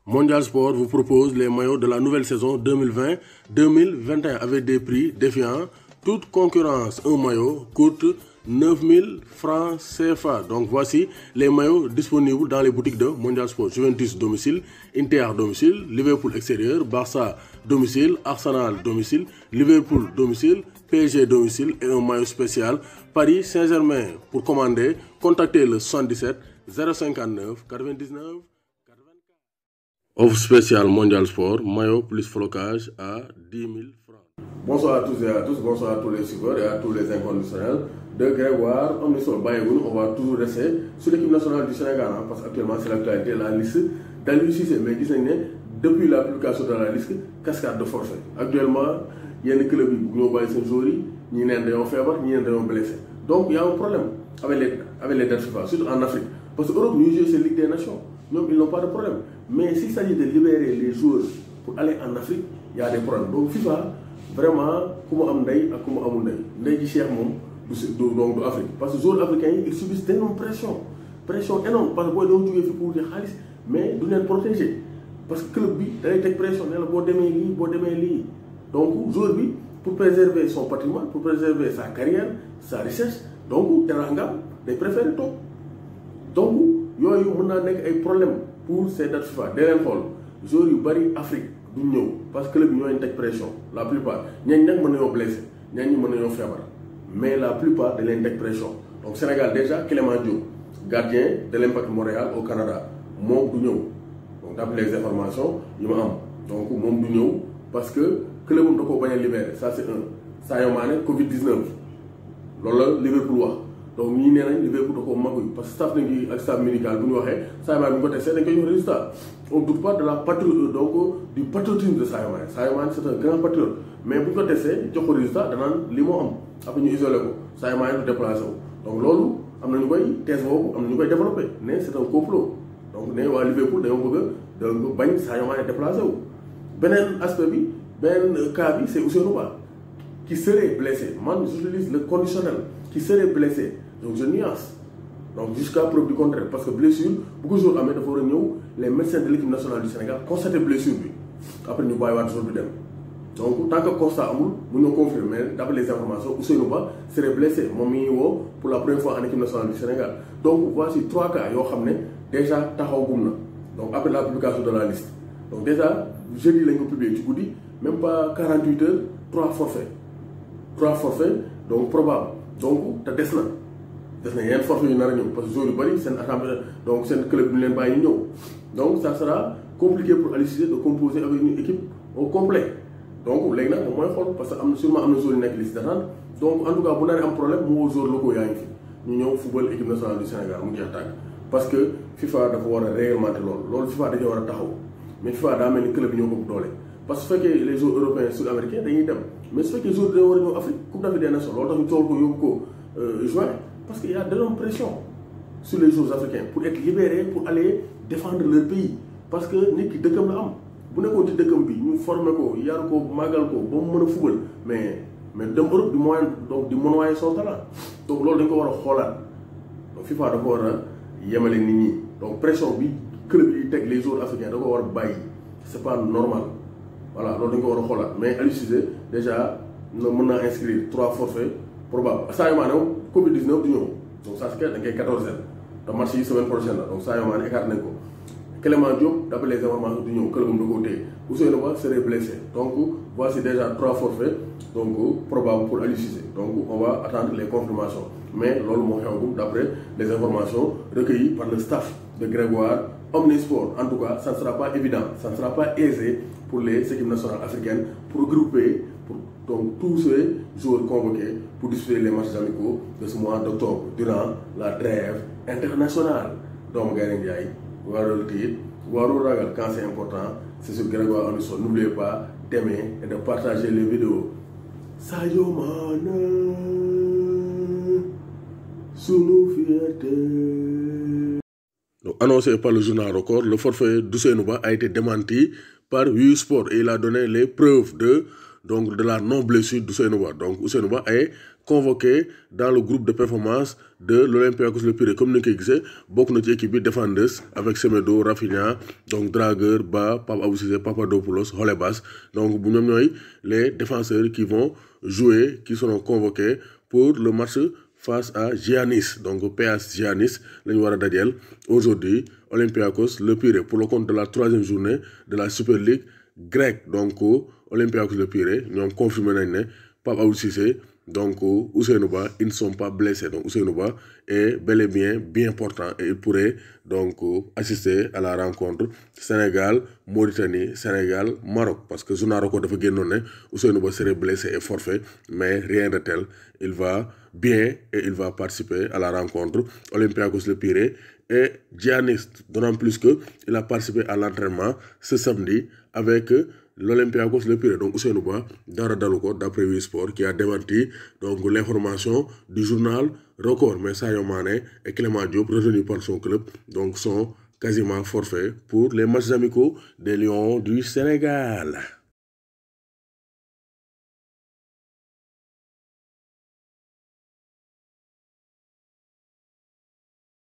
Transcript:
Mondial Sport vous propose les maillots de la nouvelle saison 2020-2021 avec des prix défiant toute concurrence. Un maillot coûte 9 000 francs CFA. Donc voici les maillots disponibles dans les boutiques de Mondial Sport. Juventus domicile, Inter domicile, Liverpool extérieur, Barça domicile, Arsenal domicile, Liverpool domicile, PSG domicile et un maillot spécial Paris Saint-Germain. Pour commander, contactez le 77 059 99 84. Offre spéciale Mondial Sport, maillot plus flocage à 10 000 francs. Bonsoir à tous et à tous, bonsoir à tous les suiveurs et à tous les inconditionnels de Grégoire Omnisol Bayegoun. On va toujours rester sur l'équipe nationale du Sénégal parce qu'actuellement c'est l'actualité, la liste d'Aliou Cissé. Mais depuis la publication de la liste, cascade de forfait. Actuellement, il y a des clubs qui ont baissé ses joueurs, ni ont feebar, ni ont blessé. Donc il y a un problème avec les dates FIFA, surtout en Afrique. Parce que l'Europe, nous jouons c'est Ligue des Nations. Donc ils n'ont pas de problème. Mais s'il s'agit de libérer les joueurs pour aller en Afrique, il y a des problèmes. Donc FIFA, vraiment, comment amnday et comment amnday. Ndey Cheikh Mom, donc de l'Afrique. Parce que les joueurs africains, ils subissent d'énormes pressions. Pression énorme. Parce que ils ont joué pour des khalis, mais ils doivent être protégés. Parce que le club, il a été pressionné, donc, joueur, pour préserver son patrimoine, pour préserver sa carrière, sa recherche, donc, Teranga, ils préfèrent tout. Donc, il y a un problème pour ces dates FIFA. Derrière les joueurs qui sont en Afrique, parce que le club a une pression. La plupart, il y a des blessés, il y a des faibles. Mais la plupart de une pression. Donc, Sénégal, déjà, Clément Diop, gardien de l'Impact Montréal au Canada, mon donc, d'après les informations, il m'a donc, mon parce que le club ne peut pas libérer. Ça, c'est un. Ça y est, Covid-19. C'est Liverpool. Donc, nous avons Liverpool parce que staff staff médical, ça y est, résultat. On ne doute pas de la du patriotisme de Sayamane. Sayamane, c'est un grand patriote. Mais pour que tester, il y a un résultat, il y a après nous isoler. Sayamane est déplacé. Donc, lolo, on a une thèse, on a développé. C'est un complot. Donc, nous avons Liverpool, nous avons bagné Sayamane déplacé. Benen aspect, cas, c'est Ousseynou Ba qui serait blessé. Moi, j'utilise le conditionnel qui serait blessé. Donc, je nuance. Donc, jusqu'à preuve du contraire. Parce que blessure, beaucoup de jours à mettre les médecins de l'équipe nationale du Sénégal constatent blessure. Après, nous voyons toujours le donc, tant que constat amoul, nous nous confirmons, d'après les informations, Ousseynou Ba serait blessé. Mon pour la première fois en équipe nationale du Sénégal. Donc, voici 3 cas. Déjà, donc, après la publication de la liste. Donc, déjà, jeudi, nous avons publié du goudi, même pas 48 heures, 3 forfaits. 3 forfaits, donc probable. Donc, tu as Desna. Il y a un forfait qui parce que les joueurs c'est donc c'est un club qui n'est donc, ça sera compliqué pour Aliou Cissé de composer avec une équipe au complet. Donc, les gens ont moins fort parce que sûrement am na joueurs qui liste d'attente. Donc, en tout cas, si on a un problème, nous avons joueurs locaux qui ont football équipe nationale du Sénégal. Parce que FIFA doit réglementer l'eau. FIFA doit taxaw. Mais FIFA daa mel ni club yi ñoo ko doole parce que les joueurs européens sud-américains dañuy dem mais su fekkee joueurs dañoo war a ñëw Afrique Coupe d'Afrique des Nations loolu tax ñu tool ko yóbbu ko juin parce qu'il y a de longues pressions sur les joueurs africains pour être libérés pour aller défendre leur pays parce que nit ki dëkkam la am bu nekkoon ci dëkkam bi ñu former ko yar ko màggal ko ba mu mën a football mais dem Europe du moyen son talent donc loolu dañ ko war a xoolaat donc FIFA dafa war a yemale nit ñi donc pression bi club yi teg les joueurs africains da ko war a bàyyi c'est pas normal voilà loolu dañ ko war a xoolaat mais Aliou Cissé déjà mën naa inscrire 3 forfaits probables saa yu maanaam Covid-19 du ñëw donc ça c'est dañ koy 14 te match yi semaine prochaine la donc saa yu maanaam écart nañ ko Clément Diop d'après les informations du ñëw clubam da koo téye Ousseynou Ba serait blessé donc voici déjà 3 forfaits donc probables pour Aliou Cissé donc on va attendre les confirmations mais loolu moo xew d'après les informations recueillies par le staff de Grégoire Omnisport. En tout cas, ça ne sera pas évident, ça ne sera pas aisé pour les équipes nationales africaines pour regrouper donc, tous ces joueurs convoqués pour disputer les matchs amicaux de ce mois d'octobre durant la trêve internationale. Donc, quand c'est important, c'est sur Grégoire Omnisport. N'oubliez pas d'aimer et de partager les vidéos. Sadio Mané, sous nos fiertés. Donc, annoncé par le journal Record, le forfait d'Ousseynou Ba a été démenti par Sport et il a donné les preuves de la non-blessure d'Ousseynou Ba. Donc Ousseynou Ba est convoqué dans le groupe de performance de l'Olympiakos Le Pirée comme ni nga koy gisee bokk na ci équipe bi défendeuse avec Semedo, Rafinha, donc Dragueur, Ba, Pape Abou Cissé, Papadopoulos, Holebas. Donc bu ñoom ñooy les défenseurs qui vont jouer, qui seront convoqués pour le match face à Giannis. Donc PS Giannis la ñu war a dajeel aujourd'hui Olympiakos Le Pirée pour le compte de la 3e journée de la Super League grecque. Donc Olympiakos Le Pirée ñoom confirmé nañ ne Pape Abou Cissé donc Ousseynou Ba, ils ne sont pas blessés. Donc Ousseynou Ba est bel et bien portant et il pourrait donc assister à la rencontre Sénégal, Mauritanie, Sénégal, Maroc. Parce que journal record dafa génnoon ne Ousseynou Ba serait blessé et forfait, mais rien de tel. Il va bien et il va participer à la rencontre Olympiakos Le Pirée et Giannis, d'autant plus qu'il a participé à l'entraînement ce samedi avec l'Olympiakos Le Pirée. Donc Ousseynou Ba dara dalu ko d'après Wii Sport qui a démenti donc l'information du journal record. Mais Sadio Mané et Clément Diop, retenus par son club, donc sont quasiment forfaits pour les matchs amicaux des Lions du Sénégal.